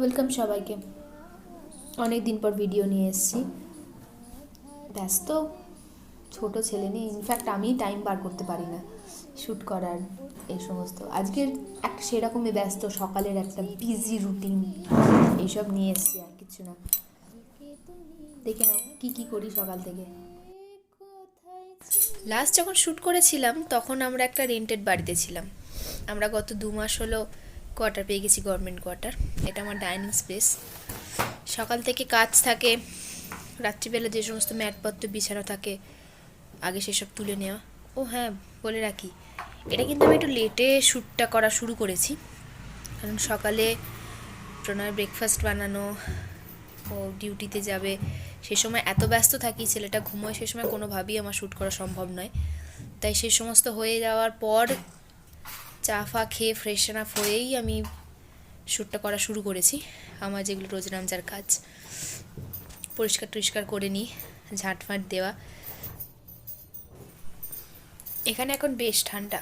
Welcome সবাইকে। অনেক দিন পর ভিডিও নিয়ে এসেছি। ব্যস্ত ছোট ছেলে নিয়ে ইনফ্যাক্ট আমি টাইম বার করতে পারি না শ্যুট করার এই সমস্ত। আজকের একটা সেরকমই ব্যস্ত সকালের একটা বিজি রুটিন এইসব নিয়ে এসেছি, আর কিছু না। দেখে নাও কী কী করি সকাল থেকে। লাস্ট যখন শ্যুট করেছিলাম তখন আমরা একটা রেন্টেড বাড়িতে ছিলাম। আমরা গত 2 মাস হলো কোয়ার্টার পেয়ে গেছি, গভর্নমেন্ট কোয়ার্টার। এটা আমার ডাইনিং স্পেস। সকাল থেকে কাজ থাকে, রাত্রিবেলা যে সমস্ত ম্যাটপত্র বিছানো থাকে আগে সেসব তুলে নেওয়া। ও হ্যাঁ, বলে রাখি, এটা কিন্তু আমি একটু লেটে শ্যুটটা করা শুরু করেছি, কারণ সকালে প্রণয় ব্রেকফাস্ট বানানো, ও ডিউটিতে যাবে, সে সময় এত ব্যস্ত থাকি, ছেলেটা ঘুমোয়, সে সময় কোনোভাবেই আমার শ্যুট করা সম্ভব নয়। তাই সে সমস্ত হয়ে যাওয়ার পর চা ফা খেয়ে ফ্রেশন আপ হয়েই আমি শ্যুটটা করা শুরু করেছি। আমার যেগুলো রোজ নামজার কাজ, পরিষ্কার টরিষ্কার করে নিই, ঝাঁটফাঁট দেওয়া। এখানে এখন বেশ ঠান্ডা,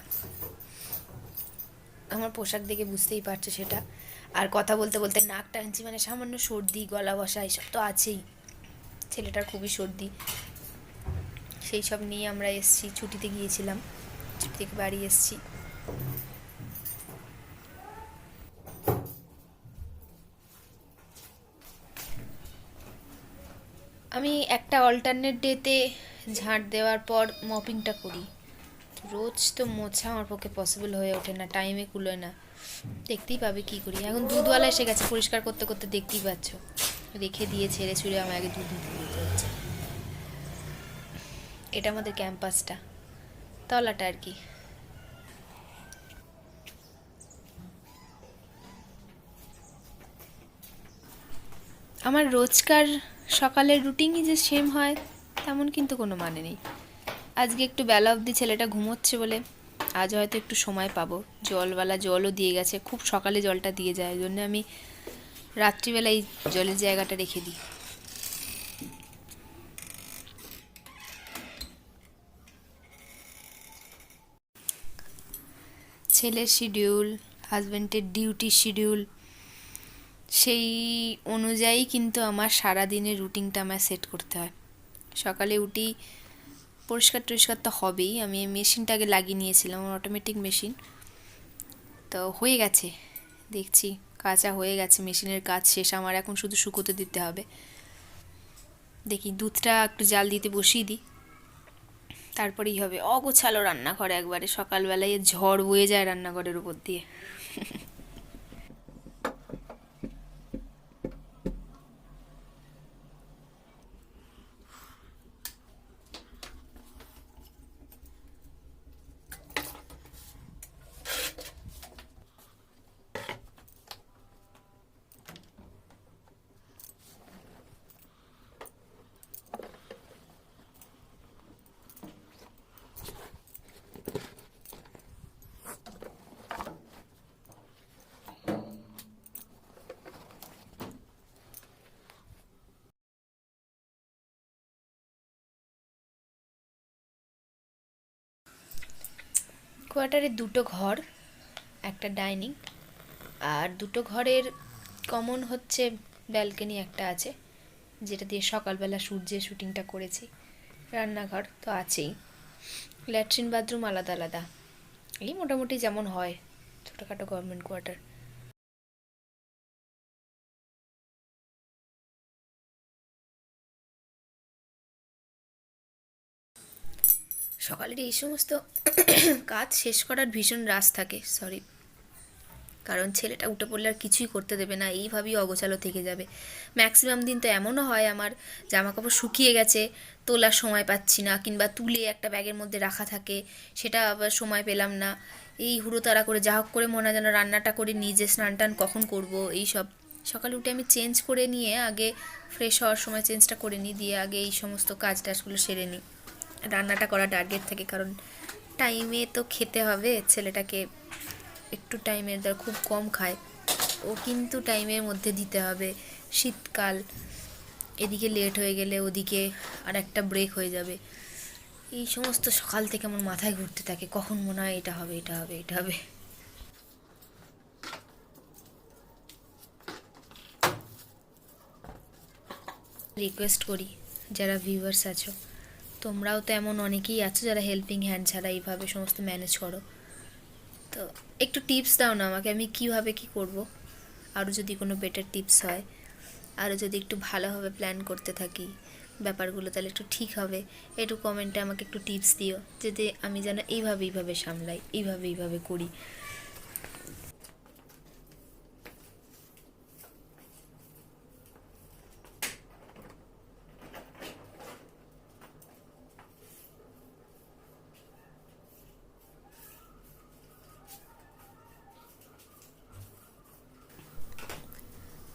আমার পোশাক দেখে বুঝতেই পারছো সেটা। আর কথা বলতে বলতে নাক টানছি, মানে সামান্য সর্দি, গলা বসা এসব তো আছেই। ছেলেটার খুবই সর্দি, সেই সব নিয়ে আমরা এসছি, ছুটিতে গিয়েছিলাম, ছুটি থেকে বাড়ি এসছি। আমি একটা অল্টারনেট ডেতে ঝাঁট দেওয়ার পর মপিংটা করি। রোজ তো মোছা আমার পক্ষে পসিবল হয়ে ওঠে না, টাইমে কুলোয় না। দেখতেই পাবে কি করি। এখন দুধওয়ালা এসে গেছে, পরিষ্কার করতে করতে দেখতেই পাচ্ছ, রেখে দিয়ে ছেড়ে ছুঁড়ে আমার আগে দুধ দিতে দিতে হচ্ছে। এটা আমাদের ক্যাম্পাসটা, তলাটা আর কি। আমার রোজকার সকালের রুটিনই যে সেম হয় তেমন কিন্তু কোনো মানে নেই। আজকে একটু বেলা অবধি ছেলেটা ঘুমোচ্ছে বলে আজ হয়তো একটু সময় পাবো। জলওয়ালা জলও দিয়ে গেছে, খুব সকালে জলটা দিয়ে যায়, ওই জন্য আমি রাত্রিবেলা এই জলের জায়গাটা রেখে দিই। ছেলের শিডিউল, হাজব্যান্ডের ডিউটি শিডিউল, সেই অনুযায়ী কিন্তু আমার সারাদিনের রুটিনটা আমায় সেট করতে হয়। সকালে উঠি, পরিষ্কার টরিষ্কার তো হবেই। আমি মেশিনটা আগে লাগিয়ে নিয়েছিলাম, অটোমেটিক মেশিন, তো হয়ে গেছে, দেখছি কাঁচা হয়ে গেছে, মেশিনের কাজ শেষ, আমার এখন শুধু শুকোতে দিতে হবে। দেখি দুধটা একটু জাল দিতে বসিয়ে দিই, তারপরেই হবে। অগোছালো রান্নাঘর, একবারে সকালবেলায় ঝড় বয়ে যায় রান্নাঘরের উপর দিয়ে। কোয়ার্টারে দুটো ঘর, একটা ডাইনিং, আর দুটো ঘরের কমন হচ্ছে ব্যালকনি একটা আছে, যেটা দিয়ে সকালবেলা সূর্যের শুটিংটা করেছি। রান্নাঘর তো আছেই, ল্যাট্রিন বাথরুম আলাদা আলাদা, এই মোটামুটি যেমন হয় ছোটোখাটো গভর্নমেন্ট কোয়ার্টার। সকালের এই সমস্ত কাজ শেষ করার ভীষণ রাশ থাকে, সরি, কারণ ছেলেটা উঠে পড়লে আর কিছুই করতে দেবে না, এইভাবেই অগোছালো থেকে যাবে। ম্যাক্সিমাম দিন তো এমনও হয় আমার জামা কাপড় শুকিয়ে গেছে, তোলার সময় পাচ্ছি না, কিংবা তুলে একটা ব্যাগের মধ্যে রাখা থাকে, সেটা আবার সময় পেলাম না। এই হুড়োতাড়া করে যা হোক করে মনে হয় যেন রান্নাটা করে নিজে স্নান টান কখন করব এই সব। সকালে উঠে আমি চেঞ্জ করে নিয়ে আগে ফ্রেশ হওয়ার সময় চেঞ্জটা করে নিই, দিয়ে আগে এই সমস্ত কাজ টাজগুলো সেরে নিই। রান্নাটা করা টার্গেট থাকে, কারণ টাইমে তো খেতে হবে। ছেলেটাকে একটু টাইমের দর, খুব কম খায় ও, কিন্তু টাইমের মধ্যে দিতে হবে। শীতকাল, এদিকে লেট হয়ে গেলে ওদিকে আর একটা ব্রেক হয়ে যাবে। এই সমস্ত সকাল থেকে আমার মাথায় ঘুরতে থাকে, কখন মনে হয় এটা হবে, এটা হবে, এটা হবে। রিকোয়েস্ট করি, যারা ভিউয়ার্স আছো, তোমরাও তো এমন অনেকেই আছো যারা হেল্পিং হ্যান্ড ছাড়া এইভাবে সমস্ত ম্যানেজ করো। তো একটু টিপস দাও না আমাকে, আমি কিভাবে কি করব। আরও যদি কোনো বেটার টিপস হয়, আরও যদি একটু ভালোভাবে প্ল্যান করতে থাকি ব্যাপারগুলো, তাহলে একটু ঠিক হবে। একটু কমেন্টে আমাকে একটু টিপস দিও, যাতে আমি যেন এইভাবে সামলাই, এইভাবে করি।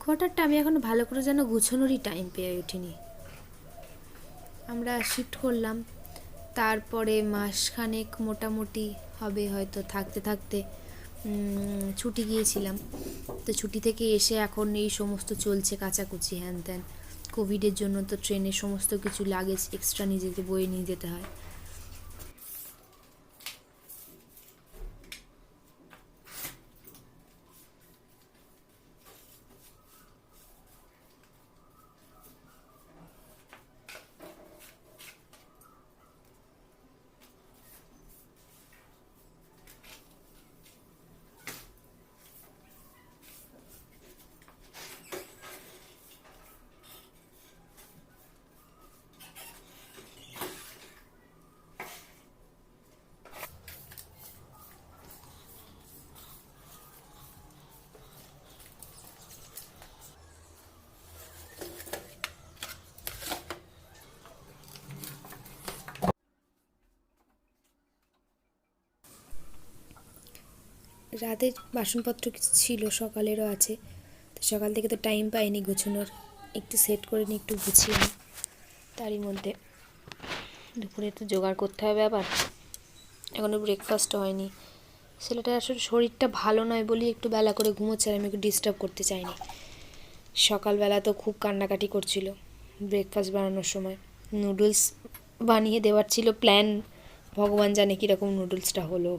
কোয়ার্টারটা আমি এখনও ভালো করে যেন গুছোনোরই টাইম পেয়ে উঠিনি। আমরা শিফট করলাম, তারপরে মাসখানেক মোটামুটি হবে হয়তো থাকতে থাকতে ছুটি গিয়েছিলাম। তো ছুটি থেকে এসে এখন এই সমস্ত চলছে কাচাকুচি হ্যান ত্যান। কোভিডের জন্য তো ট্রেনের সমস্ত কিছু লাগেজ এক্সট্রা নিজেকে বয়ে নিয়ে যেতে হয়। রাতের বাসনপত্র কিছু ছিল, সকালেরও আছে। তো সকাল থেকে তো টাইম পাইনি গোছানোর, একটু সেট করে নিই, একটু গুছিয়ে নিই। তারই মধ্যে দুপুরে তো জোগাড় করতে হবে আবার, এখনও ব্রেকফাস্টও হয়নি। ছেলেটার আসলে শরীরটা ভালো নয় বলি একটু বেলা করে ঘুমোচ্ছে, আর আমি একটু ডিস্টার্ব করতে চাইনি। সকালবেলা তো খুব কান্নাকাটি করছিল ব্রেকফাস্ট বানানোর সময়। নুডলস বানিয়ে দেওয়ার ছিল প্ল্যান, ভগবান জানে কীরকম নুডলসটা হলো।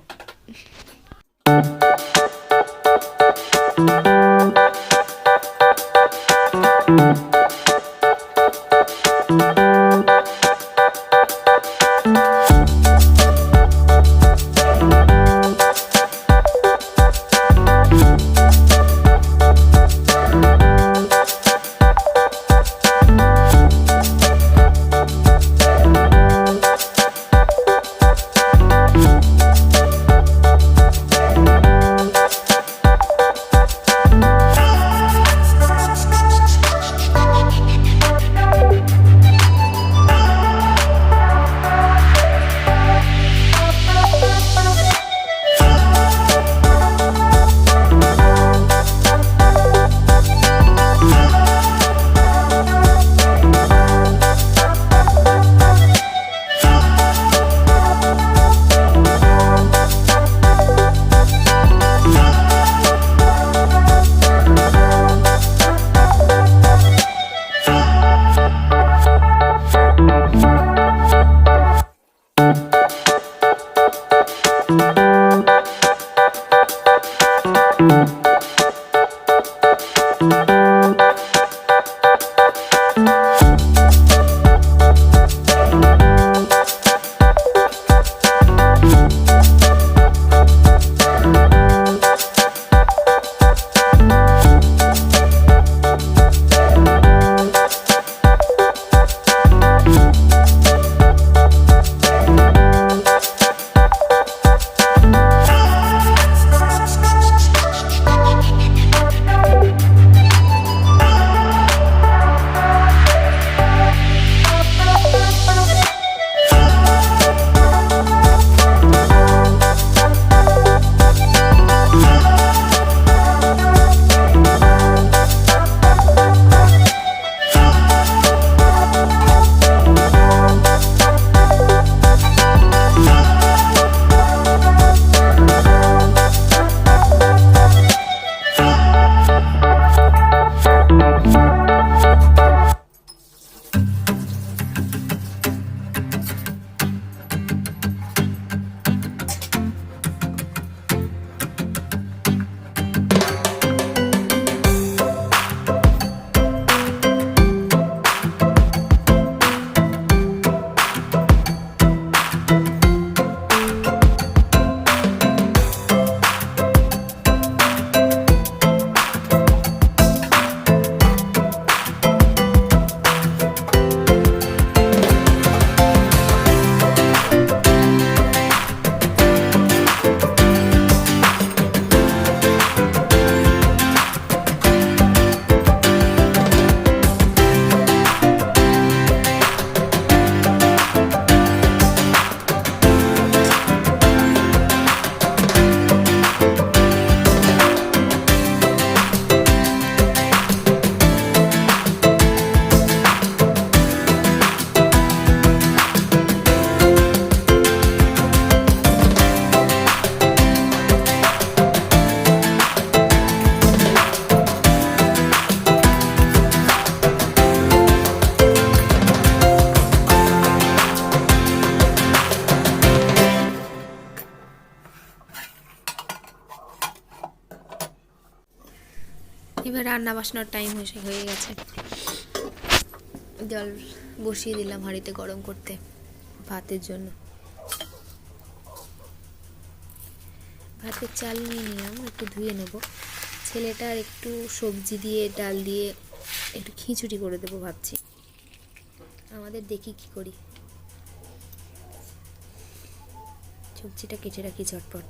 রান্না বাসনার টাইম হয়ে গেছে। জল বসিয়ে দিলাম হাঁড়িতে গরম করতে ভাতের জন্য। ভাতের চাল নিয়ে নিলাম, একটু ধুয়ে নেব। ছেলেটার একটু সবজি দিয়ে ডাল দিয়ে একটু খিচুড়ি করে দেবো ভাবছি। আমাদের দেখি কি করি। সবজিটা কেটে রাখি ঝটপট।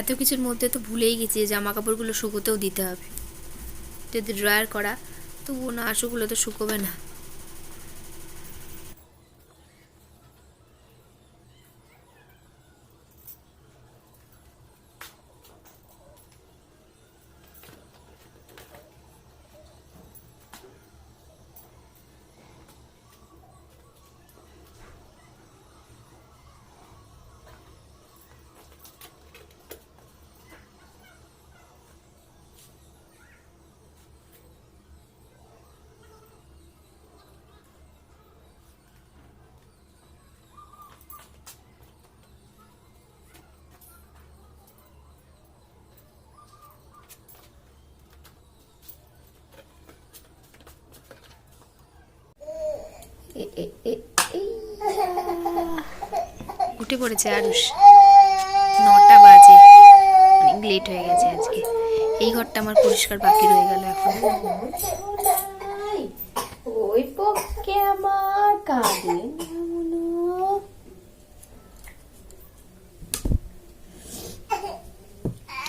এত কিছুর মধ্যে তো ভুলেই গেছি জামা কাপড়গুলো শুকোতেও দিতে হবে। যদি ড্রায়ার করা তবুও না, শুকোলে তো শুকোবে না। উঠে পড়েছে আরুষ, 9টা বাজে, অনেক লেট হয়ে গেছে আজকে। এই ঘরটা আমার পরিষ্কার বাকি রয়ে গেল এখন। ওই পক্ষে আমার কাঁদে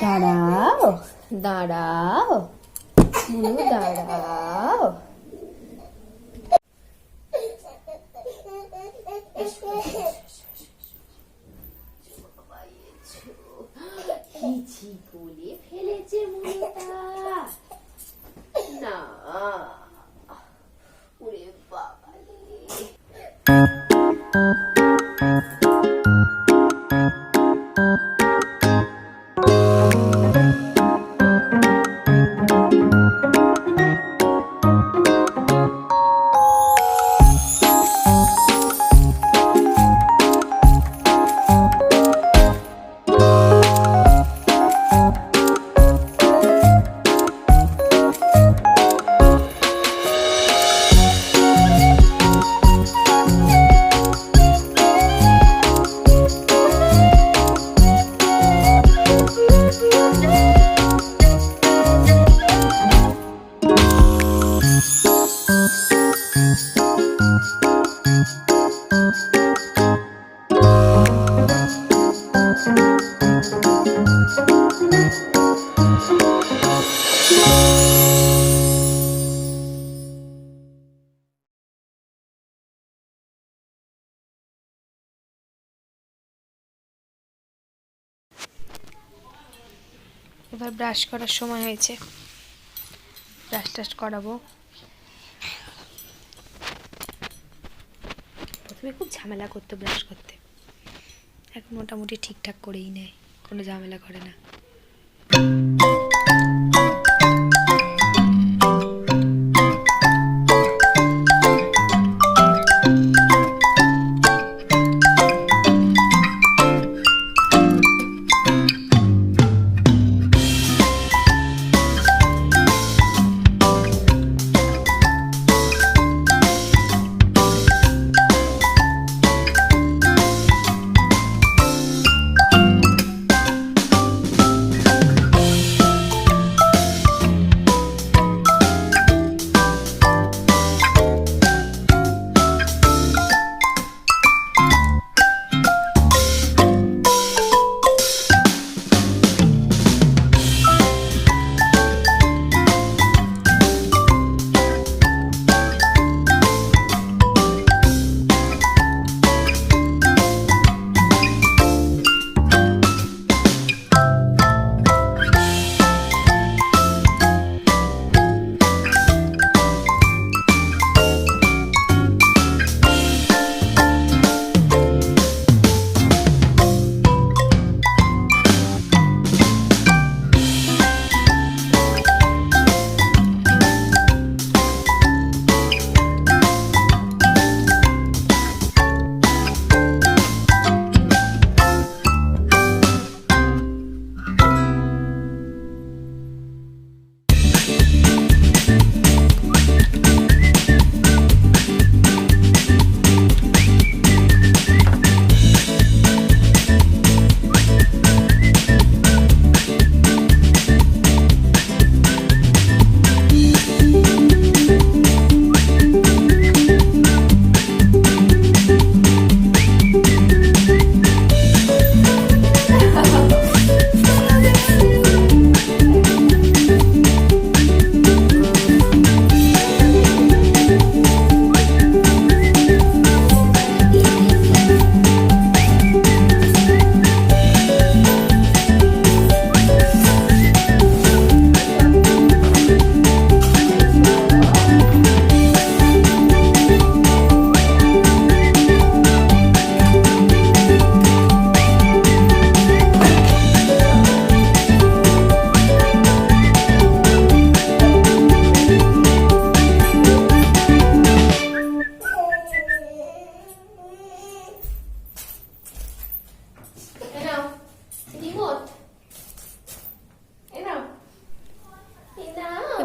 দাঁড়াও দাঁড়াও দাঁড়াও। কিছু বলে ফেলেছে মনটা না। ওরে বাবা এবার ব্রাশ করার সময় হয়েছে, ব্রাশ টাশ করাবো। প্রথমে খুব ঝামেলা করতো ব্রাশ করতে, এখন মোটামুটি ঠিকঠাক করেই নেয়, কোনো ঝামেলা করে না।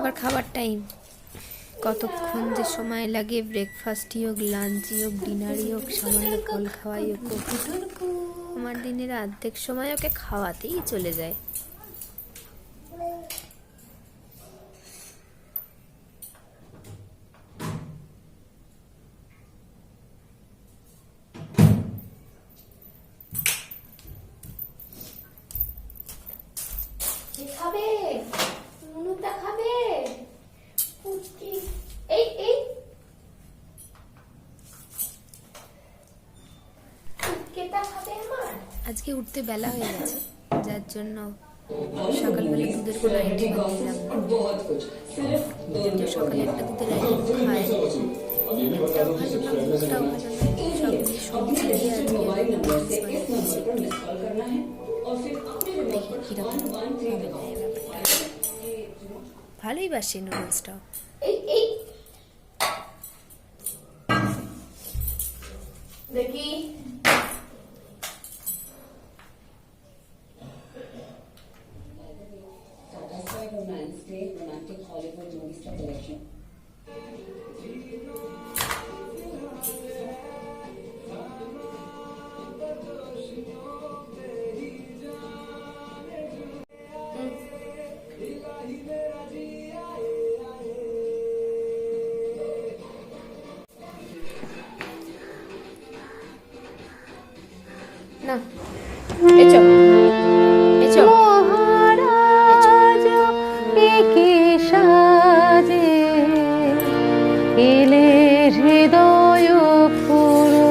আবার খাবার টাইম। কতক্ষণ যে সময় লাগে, ব্রেকফাস্টই হোক, লাঞ্চই হোক, ডিনারই হোক, সামান্য ফল খাওয়াই হোক, আমার দিনের অর্ধেক সময় ওকে খাওয়াতেই চলে যায়। খাবে মুনুটা খাবে পুচকি। এই এই কেটা খাবে আমার। আজকে উঠতে বেলা হয়ে গেছে, যার জন্য সকালবেলা দুধের কোনো আইটেম দিলাম না। যদিও সকালে একটা দুধের আইটেম খায়, এটাও ভালো না, মুখটাও ভালো না, সব মিলিয়ে সবজি দিয়ে আজকে নুডলস বানিয়েছি। দেখি কিরকম হবে না এই ব্যাপারটা। ভালোই বাসে নুডলসটাও। এই এই দেখি Tata Sky Romance Day Romantic Hollywood Movie Star Collection. না এচো এচো মহারাজ একে সাজে এলে হৃদয় পুরো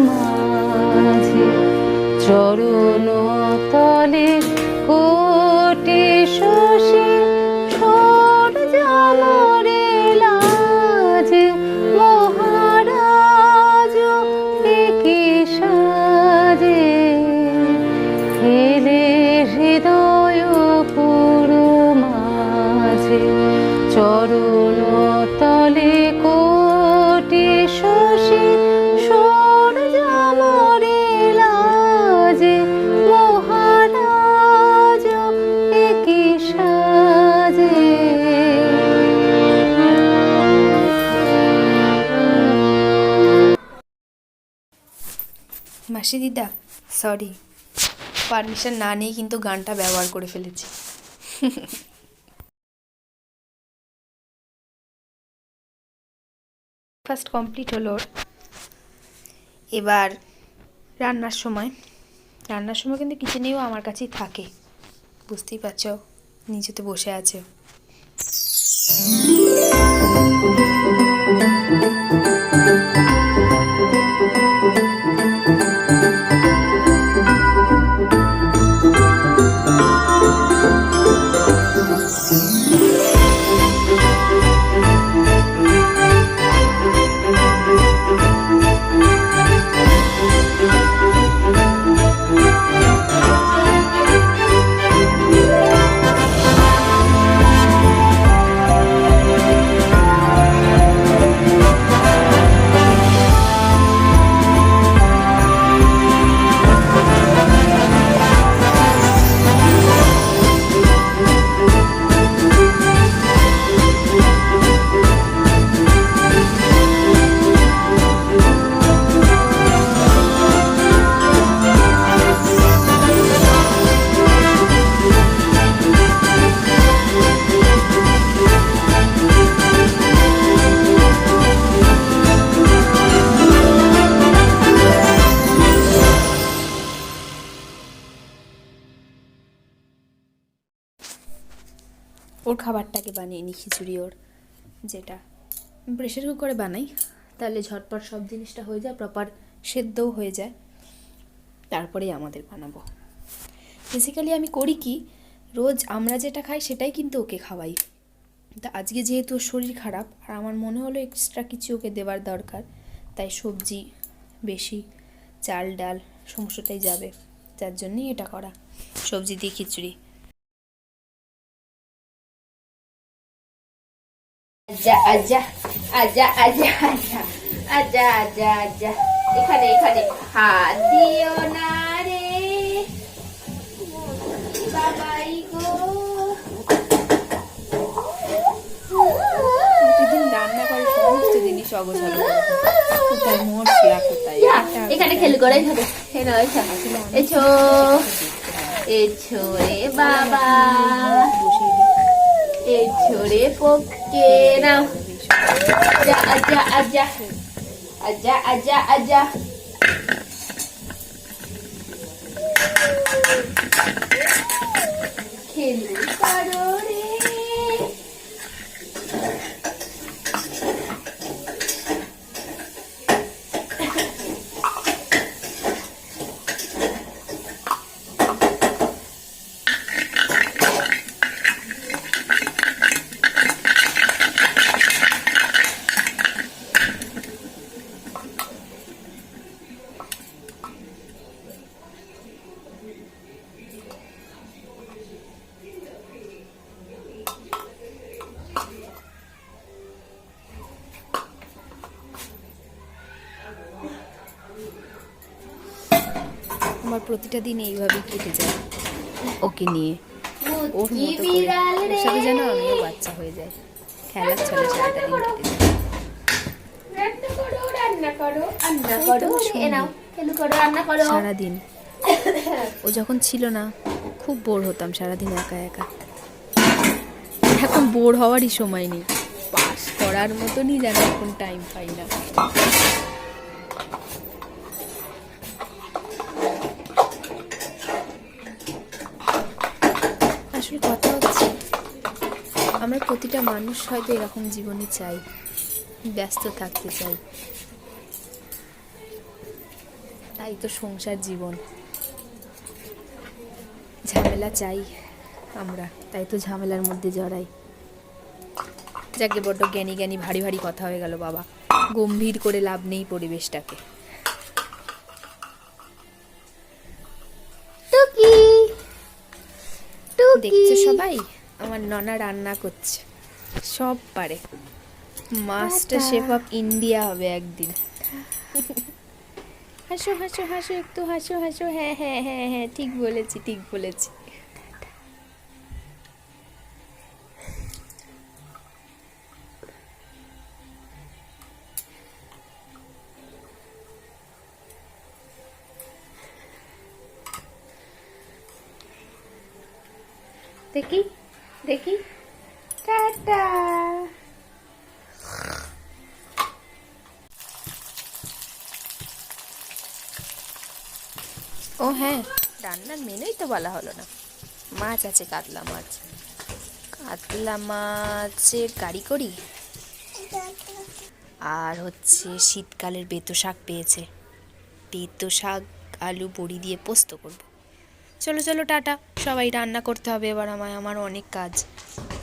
মাঝে চরণ তলে কোটি শশী সূর্য মরে লাজে মহারাজ একে সাজে এলে হৃদয় পুরো মাঝে চরণ তলে কোটি শশী সূর্য মরে লাজে মহারাজ একে সাজে। মাসি দিদা, সরি, পারমিশন না নিয়ে কিন্তু গানটা ব্যবহার করে ফেলেছি। ফার্স্ট কমপ্লিট হলো ওর। এবার রান্নার সময় কিন্তু কিচেনেও আমার কাছেই থাকে, বুঝতেই পারছো, নিচেতে বসে আছে। ওর খাবারটাকে বানিয়ে নিই, খিচুড়ি ওর, যেটা প্রেশার কুকারে বানাই, তাহলে ঝটপট সব জিনিসটা হয়ে যায়, প্রপার সেদ্ধও হয়ে যায়, তারপরেই আমাদের বানাবো। বেসিক্যালি আমি করি কি, রোজ আমরা যেটা খাই সেটাই কিন্তু ওকে খাওয়াই। তা আজকে যেহেতু ওর শরীর খারাপ, আর আমার মনে হলো এক্সট্রা কিছু ওকে দেওয়ার দরকার, তাই সবজি বেশি, চাল ডাল সমস্তটাই যাবে, যার জন্যই এটা করা, সবজি দিয়ে খিচুড়ি। আজা আজা আজা আজা আজা আজা আজা আজা এখানে এখানে হাত দিও না রে বাবাই গো, অগোছালো কোথায় মশলা কোথায় যা, এখানে খেল করাই হবে। এছো এছো রে বাবা, এছো রে পোকে, নাও আজা আজা আজা আজা আজা আজা। খেলু করো রে। আমার প্রতিটা দিন এইভাবেই কেটে যায় ওকে নিয়ে, ওর মুচকি মতো করে। বিড়াল ওর রে। সাথে যেন আমিও বাচ্চা হয়ে যায়, খেলার ছলে সারাটা দিন কেটে যায়। রান্না করো রান্না করো রান্না এই তো করো আমার রে। সঙ্গী। নাও খেলু করো, রান্না করো। সারাদিন ও যখন ছিল না খুব বোর হতাম সারাদিন একা একা। এখন বোর হওয়ারই সময় নেই, পাস করার মতনই যেন এখন টাইম পাই না। আসল কথা হচ্ছে আমরা প্রতিটা মানুষ হয়তো এরকম জীবনই চাই, ব্যস্ত থাকতে চাই, তাই তো সংসার জীবন, ঝামেলা চাই আমরা, তাই তো ঝামেলার মধ্যে জড়াই। যাকে বড্ড জ্ঞানী জ্ঞানী ভারী ভারী কথা হয়ে গেল বাবা, গম্ভীর করে লাভ নেই পরিবেশটাকে। টুকি টুকি। দেখছো সবাই আমার ননা রান্না করছে, সব পারে, মাস্টার শেফ অফ ইন্ডিয়া হবে একদিন। হাসো হাসো হাসো, একটু হাসো হাসো, হ্যাঁ হ্যাঁ হ্যাঁ হ্যাঁ, ঠিক বলেছি ঠিক বলেছি। দেখি দেখি, টাটা। ও হ্যাঁ, রান্নার মেনুই তো বলা হলো না। মাছ আছে, কাতলা মাছ, কাতলা মাছের কারি করি, আর হচ্ছে শীতকালের বেতো শাক পেয়েছে, বেতো শাক আলু বড়ি দিয়ে পোস্ত করব। চলো চলো টাটা, সবাই রান্না করতে হবে এবার আমায়, আমার অনেক কাজ,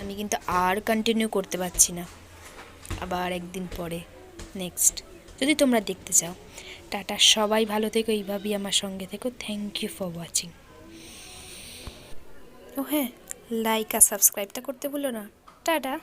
আমি কিন্তু আর কন্টিনিউ করতে পারছি না, আবার একদিন পরে নেক্সট যদি তোমরা দেখতে চাও। টাটা, সবাই ভালো থেকো, এইভাবেই আমার সঙ্গে থেকো। Thank you for watching. ও হ্যাঁ, লাইক আর সাবস্ক্রাইবটা করতে ভুলো না। টাটা।